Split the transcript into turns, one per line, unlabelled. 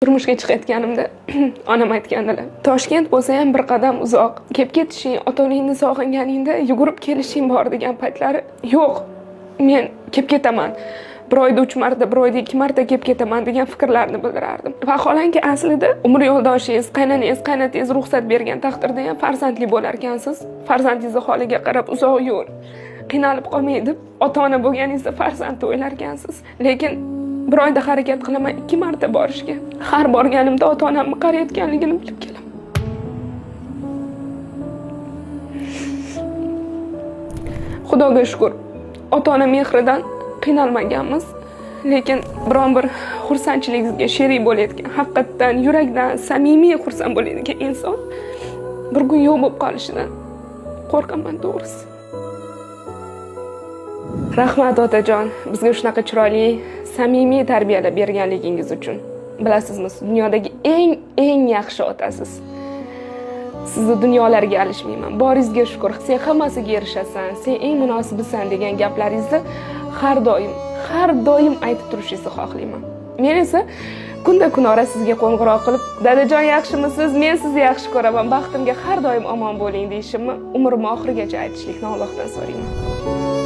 Turmushga chiqayotganimda onam aytgandilar, Toshkent bo'lsa ham bir qadam uzoq, kelib ketishing, ota-onangni sog'inganingda yugurib kelishing bor degan paytlari yo'q. Men kelib ketaman. Bir oyda 3 marta, bir oyda 2 marta kelib ketaman degan fikrlarni bildirardim. Vaholanki aslida umr yo'ldoshingiz, qaynanangiz, qaynotangiz ruxsat bergan taqdirda ham farzandli bo'lar ekansiz. Farzandingizni holiga qarab uzoq yo'l qiynalib qolmay deb ota-ona bo'lganingizda farzandni o'ylar ekansiz. Lekin bir oyda harakat qilaman 2 marta borishga. Har borganimda ota-onamni qarayotganligini bilib kelaman. Xudoga shukr, ota-ona mehridan qiynalmaganmiz. Lekin biron bir xursandchiligingizga sherik bo'layotgan, haqiqatan yurakdan samimiy xursand bo'ladigan inson bir kun yo'q bo'lib qolishidan qo'rqaman to'g'risi. Rahmat otajon, bizga shunaqa chiroyli, samimiy tarbiyalab berganligingiz uchun. Bilasizmi, dunyodagi eng yaxshi otasiz. Sizni dunyolarga alishmayman. Boringizga shukr. Sen hammasiga erishasan, sen eng munosibisan degan gaplaringizni har doim aytib turishingizni xohlayman. Men esa kunda kunora sizga qo'ng'iroq qilib, "Dadajon yaxshimisiz? Men sizni yaxshi ko'raman. Baxtimga har doim omon bo'ling" deyishimni umrim oxirigacha aytishlikni Allohdan so'rayman.